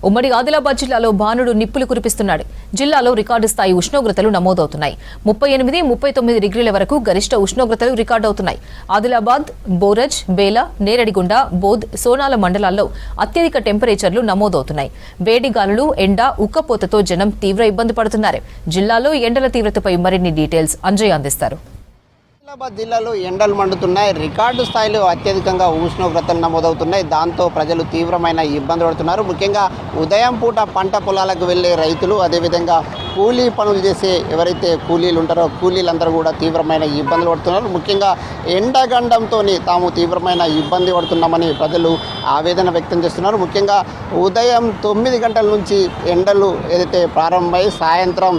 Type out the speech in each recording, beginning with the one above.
ఉమ్మడి ఆదిలాబాద్ జిల్లాలో భానుడు నిప్పులు కురిపిస్తున్నాడు. జిల్లాలో రికార్డు స్థాయి ఉష్ణోగ్రతలు నమోదవుతున్నాయి. 38, 39 డిగ్రీల వరకు గరిష్ట ఉష్ణోగ్రతలు రికార్డవుతున్నాయి. ఆదిలాబాద్, బోరజ్, బేల, నేరడిగుండ, బోధ్, సోనాల మండలాల్లో అత్యధిక టెంపరేచర్లు నమోదవుతున్నాయి. వేడి గాలులు, ఎండ, ఉక్కపోతతో జనం తీవ్ర ఇబ్బంది పడుతున్నారు. జిల్లాలో ఎండల తీవ్రతపై మరిన్ని డీటెయిల్స్ అంజయ్ అందిస్తారు. ఆదిలాబాద్ జిల్లాలో ఎండలు మండుతున్నాయి. రికార్డు స్థాయిలో అత్యధికంగా ఉష్ణోగ్రతలు నమోదవుతున్నాయి. దాంతో ప్రజలు తీవ్రమైన ఇబ్బంది పడుతున్నారు. ముఖ్యంగా ఉదయం పూట పంట పొలాలకు వెళ్లే రైతులు, అదేవిధంగా కూలీ పనులు చేసే ఎవరైతే కూలీలు ఉంటారో కూలీలందరూ కూడా తీవ్రమైన ఇబ్బందులు పడుతున్నారు. ముఖ్యంగా ఎండగండంతో తాము తీవ్రమైన ఇబ్బంది పడుతున్నామని ప్రజలు ఆవేదన వ్యక్తం చేస్తున్నారు. ముఖ్యంగా ఉదయం 9 గంటల నుంచి ఎండలు ఏదైతే ప్రారంభమై సాయంత్రం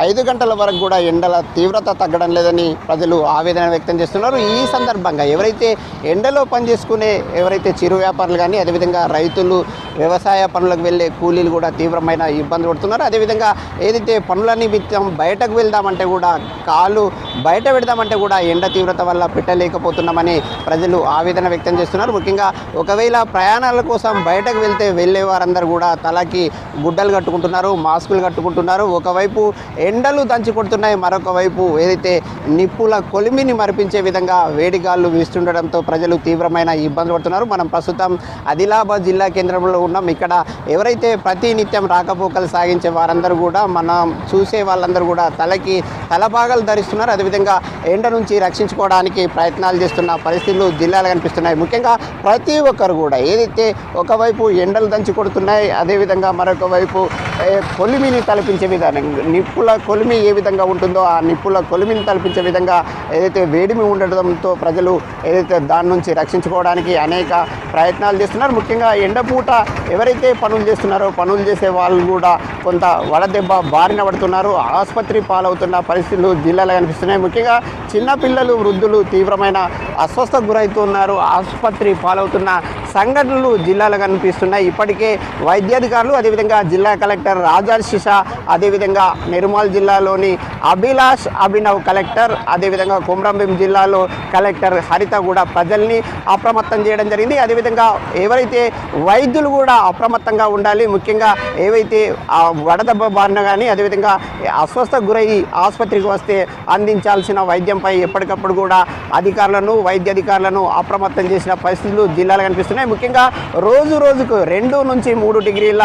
5 గంటల వరకు కూడా ఎండల తీవ్రత తగ్గడం లేదని ప్రజలు ఆవేదన వ్యక్తం చేస్తున్నారు. ఈ సందర్భంగా ఎవరైతే ఎండలో పనిచేసుకునే ఎవరైతే చిరు వ్యాపారులు కానీ, అదేవిధంగా రైతులు, వ్యవసాయ పనులకు వెళ్ళే కూలీలు కూడా తీవ్రమైన ఇబ్బంది పడుతున్నారు. అదేవిధంగా ఏదైతే పనుల నిమిత్తం బయటకు వెళ్దామంటే కూడా, కాలు బయట పెడదామంటే కూడా ఎండ తీవ్రత వల్ల పెట్టలేకపోతున్నామని ప్రజలు ఆవేదన వ్యక్తం చేస్తున్నారు. ముఖ్యంగా ఒకవేళ ప్రయాణాల కోసం బయటకు వెళ్ళే వారందరూ కూడా తలకి గుడ్డలు కట్టుకుంటున్నారు, మాస్కులు కట్టుకుంటున్నారు. ఒకవైపు ఎండలు దంచి కొడుతున్నాయి, మరొక వైపు ఏదైతే నిప్పుల కొలిమిని మరిపించే విధంగా వేడిగాళ్ళు వీస్తుండడంతో ప్రజలు తీవ్రమైన ఇబ్బందులు పడుతున్నారు. మనం ప్రస్తుతం ఆదిలాబాద్ జిల్లా కేంద్రంలో ఉన్నాం. ఇక్కడ ఎవరైతే ప్రతి నిత్యం రాకపోకలు సాగించే వారందరూ కూడా, మనం చూసే వాళ్ళందరూ కూడా తలకి తలపాగలు ధరిస్తున్నారు. అదేవిధంగా ఎండ నుంచి రక్షించుకోవడానికి ప్రయత్నాలు చేస్తున్న పరిస్థితులు జిల్లాలో కనిపిస్తున్నాయి. ముఖ్యంగా ప్రతి ఒక్కరు కూడా ఏదైతే ఒకవైపు ఎండలు దంచి కొడుతున్నాయి, అదేవిధంగా మరొక వైపు కొలిమిని తలపించే విధానం, నిప్పుల కొలిమి ఏ విధంగా ఉంటుందో ఆ నిప్పుల కొలిమిని తలపించే విధంగా ఏదైతే వేడిమి ఉండడంతో ప్రజలు ఏదైతే దాని నుంచి రక్షించుకోవడానికి అనేక ప్రయత్నాలు చేస్తున్నారు. ముఖ్యంగా ఎండపూట ఎవరైతే పనులు చేస్తున్నారో పనులు చేసే వాళ్ళు కూడా కొంత వడదెబ్బ బారిన పడుతున్నారు. ఆసుపత్రి పాలవుతున్న పరిస్థితులు జిల్లాలో కనిపిస్తున్నాయి. ముఖ్యంగా చిన్నపిల్లలు, వృద్ధులు తీవ్రమైన అస్వస్థకు గురవుతున్నారు. ఆసుపత్రి పాలవుతున్న సంఘటనలు జిల్లాలో కనిపిస్తున్నాయి. ఇప్పటికే వైద్యాధికారులు, అదేవిధంగా జిల్లా కలెక్టర్ రాజర్షిష, అదేవిధంగా నిర్మల్ జిల్లాలోని అభినవ్ కలెక్టర్, అదేవిధంగా కొమరంభీం జిల్లాలో కలెక్టర్ హరిత కూడా ప్రజల్ని అప్రమత్తం చేయడం జరిగింది. అదేవిధంగా ఎవరైతే వైద్యులు కూడా అప్రమత్తంగా ఉండాలి. ముఖ్యంగా ఏవైతే వడదెబ్బ బారిన కానీ, అదేవిధంగా అస్వస్థకు గురయ్యి ఆసుపత్రికి వస్తే అందించాల్సిన వైద్యంపై ఎప్పటికప్పుడు కూడా అధికారులను, వైద్య అధికారులను అప్రమత్తం చేసిన పరిస్థితులు జిల్లాలో కనిపిస్తున్నాయి. ముఖ్యంగా రోజుకు 2 నుంచి 3 డిగ్రీల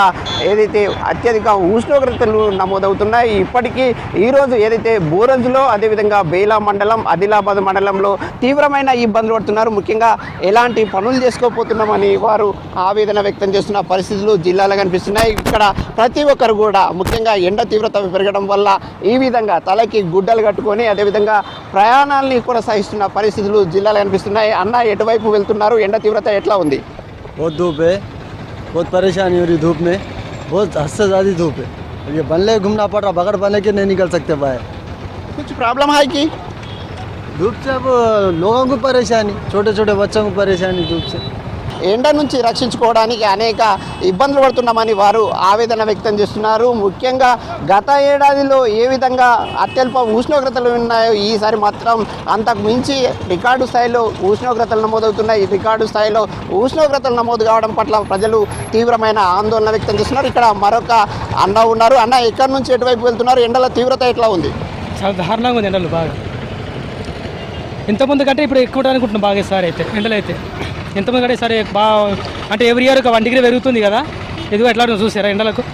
ఏదైతే అత్యధిక ఉష్ణోగ్రతలు నమోదవుతున్నాయి. ఇప్పటికీ ఈరోజు ఏదైతే బోరజ్లో, అదేవిధంగా బేలా మండలం, ఆదిలాబాద్ మండలంలో తీవ్రమైన ఇబ్బందులు పడుతున్నారు. ముఖ్యంగా ఎలాంటి పనులు చేసుకోపోతున్నామని వారు ఆవేదన వ్యక్తం చేస్తున్న పరిస్థితులు జిల్లాలో కనిపిస్తున్నాయి. ఇక్కడ ప్రతి ఒక్కరు కూడా ముఖ్యంగా ఎండ తీవ్రత పెరగడం వల్ల ఈ విధంగా తలకి గుడ్డలు కట్టుకొని అదేవిధంగా ప్రయాణాలని కొనసాగిస్తున్న పరిస్థితులు జిల్లాలో కనిపిస్తున్నాయి. అన్న, ఎటువైపు వెళ్తున్నారు? ఎండ తీవ్రత ఎట్లా ఉంది? बहुत धूप है, बहुत परेशानी हो रही धूप में, बहुत हद से ज़्यादा धूप है. ये बनले घूमना पड़ रहा, बगैर बने के नहीं निकल सकते बाहर. कुछ प्रॉब्लम है कि धूप से अब लोगों को परेशानी, छोटे छोटे बच्चों को परेशानी धूप से. ఎండ నుంచి రక్షించుకోవడానికి అనేక ఇబ్బందులు పడుతున్నామని వారు ఆవేదన వ్యక్తం చేస్తున్నారు. ముఖ్యంగా గత ఏడాదిలో ఏ విధంగా అత్యల్ప ఉష్ణోగ్రతలు ఉన్నాయో ఈసారి మాత్రం అంతకు మించి రికార్డు స్థాయిలో ఉష్ణోగ్రతలు నమోదవుతున్నాయి. రికార్డు స్థాయిలో ఉష్ణోగ్రతలు నమోదు కావడం పట్ల ప్రజలు తీవ్రమైన ఆందోళన వ్యక్తం చేస్తున్నారు. ఇక్కడ మరొక అన్న ఉన్నారు. అన్న, ఎక్కడి నుంచి ఎటువైపు వెళ్తున్నారు? ఎండల తీవ్రత ఎట్లా ఉంది? చాలా దారుణంగా ఉంది ఎండలు బాగా. ఇంతకుముందు కంటే ఇప్పుడు ఎక్కువ అనుకుంటున్నాం బాగా సార్. అయితే ఎండలు అయితే ఎంతమంది కంటే సరే బాగా, అంటే ఎవ్రీ ఇయర్ ఒక 1 డిగ్రీ పెరుగుతుంది కదా. ఇదిగో ఎట్లా చూసారా ఎండలకు?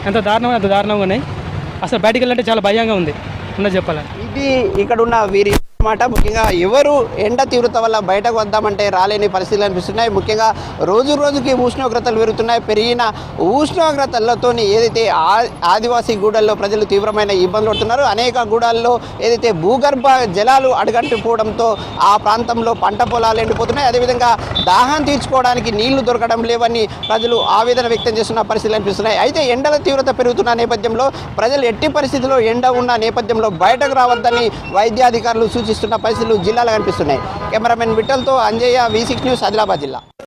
ఎంత దారుణంగా ఉన్నాయి. అసలు బయటికి వెళ్ళాలంటే చాలా భయంగా ఉంది ఉన్నది చెప్పాలని. ఇది ఇక్కడ ఉన్న వీరి మాట. ముఖ్యంగా ఎవరు ఎండ తీవ్రత వల్ల బయటకు వద్దామంటే రాలేని పరిస్థితులు అనిపిస్తున్నాయి. ముఖ్యంగా రోజుకి ఉష్ణోగ్రతలు పెరుగుతున్నాయి. పెరిగిన ఉష్ణోగ్రతలతో ఏదైతే ఆదివాసీ గూడల్లో ప్రజలు తీవ్రమైన ఇబ్బందులు పడుతున్నారు. అనేక గూడాల్లో ఏదైతే భూగర్భ జలాలు అడుగంటిపోవడంతో ఆ ప్రాంతంలో పంట పొలాలు ఎండిపోతున్నాయి. అదేవిధంగా దాహం తీర్చుకోవడానికి నీళ్లు దొరకడం లేవని ప్రజలు ఆవేదన వ్యక్తం చేస్తున్న పరిస్థితులు అనిపిస్తున్నాయి. అయితే ఎండల తీవ్రత పెరుగుతున్న నేపథ్యంలో ప్రజలు ఎట్టి పరిస్థితుల్లో ఎండ ఉన్న నేపథ్యంలో బయటకు రావద్దని వైద్యాధికారులు సూచిస్తున్న పరిస్థితులు జిల్లాలో కనిపిస్తున్నాయి. కెమెరామెన్ విఠల్తో అంజయ్య, V6 న్యూస్, ఆదిలాబాద్ జిల్లా.